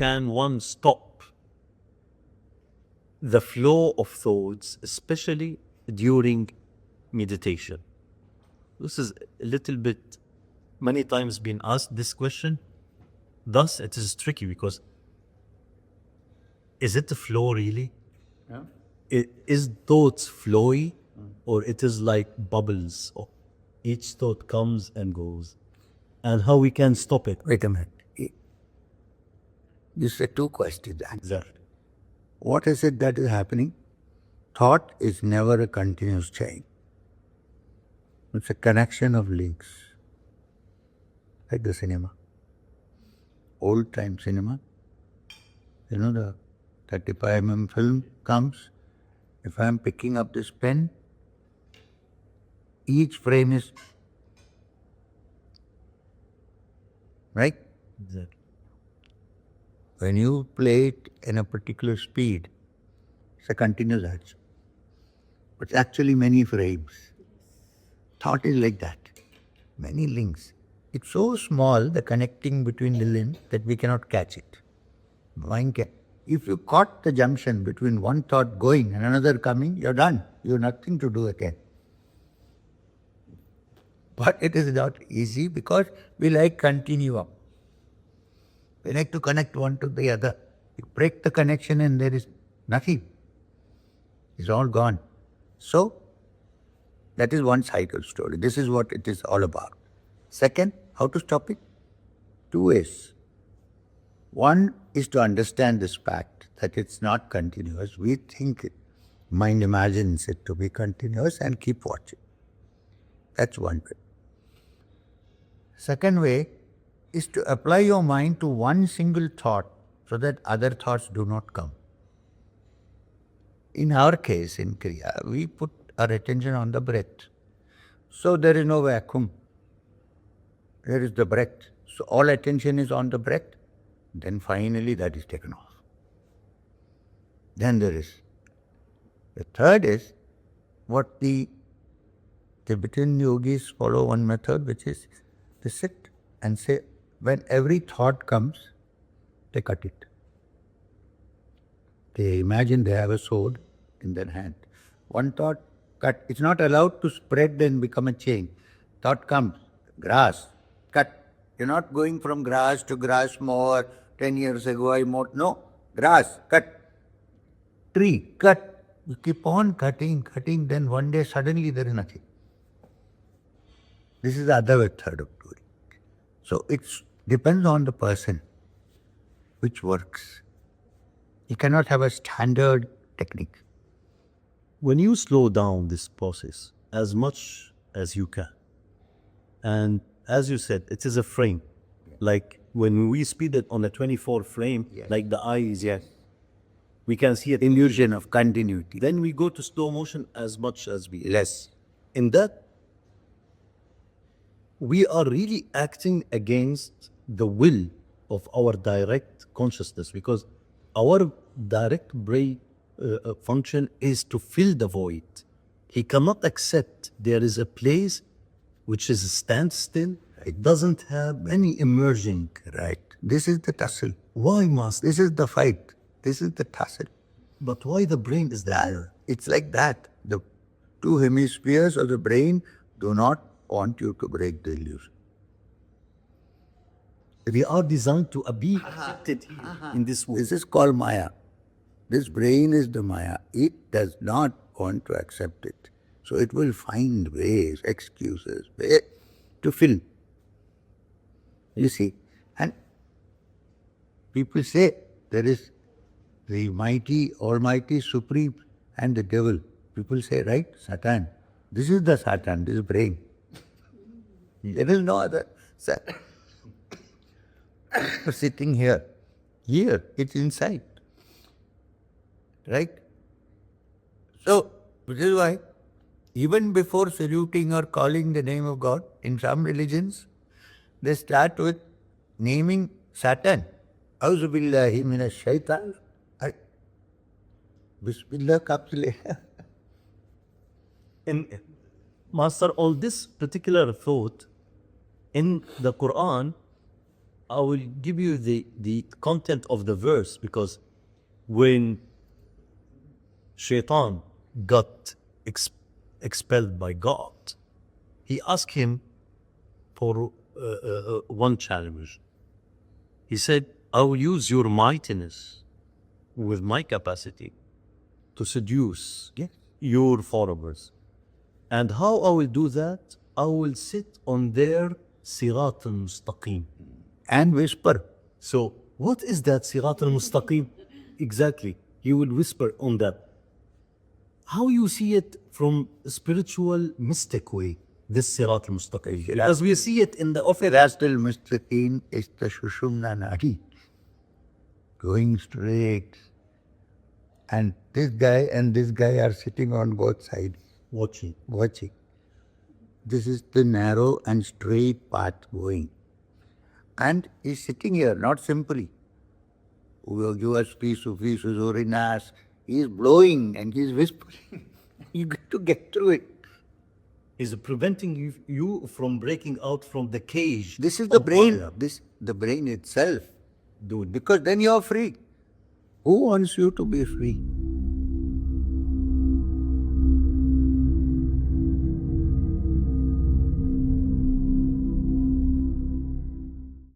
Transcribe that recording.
can one stop the flow of thoughts, especially during meditation? This is a little bit many times been asked this question. Thus, it is tricky because is it a flow really? Yeah. Is thoughts flowy, or it is like bubbles? Or each thought comes and goes, and how we can stop it? Wait a minute. You said two questions. Exactly. What is it that is happening? Thought is never a continuous chain. It's a connection of links. Like the cinema. Old time cinema. You know, the 35mm film comes. If I'm picking up this pen, each frame is right. Exactly. When you play it in a particular speed, it's a continuous action. But it's actually many frames. Thought is like that. Many links. It's so small, the connecting between the links, that we cannot catch it. Mind can. If you caught the junction between one thought going and another coming, you're done. You have nothing to do again. But it is not easy because we like continuum. We like to connect one to the other. You break the connection and there is nothing. It's all gone. So, that is one cycle story. This is what it is all about. Second, how to stop it? Two ways. One is to understand this fact that it's not continuous. We think it, mind imagines it to be continuous and keep watching. That's one way. Second way is to apply your mind to one single thought so that other thoughts do not come. In our case, in Kriya, we put our attention on the breath. So there is no vacuum. There is the breath. So all attention is on the breath. Then finally that is taken off. Then there is. The third is what the Tibetan yogis follow one method, which is they sit and say, when every thought comes, they cut it. They imagine they have a sword in their hand. One thought cut. It's not allowed to spread and become a chain. Thought comes, grass, cut. You're not going from grass to grass more. 10 years ago I more. No, grass, cut. Tree, cut. You keep on cutting, then one day suddenly there is nothing. This is the other method of doing it. So it depends on the person which works. You cannot have a standard technique. When you slow down this process as much as you can, and as you said, it is a frame. Like when we speed it on a 24 frame, Yes. like the eyes, we can see it. Illusion of continuity. Then we go to slow motion as much as we. Less. In that, we are really acting against the will of our direct consciousness, because our direct brain function is to fill the void. He cannot accept there is a place which is standstill. It doesn't have any emerging. Right. This is the tussle. Why must? This is the fight. This is the tussle. But why the brain is there? It's like that. The two hemispheres of the brain do not want you to break the illusion. We are designed to be accepted here in this world. This is called Maya. This brain is the Maya. It does not want to accept it. So it will find ways, excuses, ways to fill. You see, and people say there is the mighty, almighty, supreme, and the devil. People say, right, Satan. This is the Satan, this brain. There is no other Satan. Sitting here. Here, it's inside. Right? So, this is why, even before saluting or calling the name of God, in some religions, they start with naming Satan. Abuظbي من الشيطان. Bismillah kapsule. In Master, all this particular thought in the Quran I will give you the content of the verse, because when Shaitan got expelled by God, he asked him for one challenge. He said, I will use your mightiness with my capacity to seduce your followers. And how I will do that? I will sit on their sirat al-mustaqim. And whisper. So what is that sirat al-mustaqim? Exactly. He will whisper on that. How you see it from a spiritual mystic way, this sirat al-mustaqim? As we see it in the office. Sirat al-mustaqim is the Shushumna Nadi. Going straight. And this guy are sitting on both sides. Watching. This is the narrow and straight path going. And he's sitting here, not simply. He's blowing and he's whispering. You got to get through it. Is preventing you from breaking out from the cage. This is the brain. fire. The brain itself. Dude, Because then you're free. Who wants you to be free?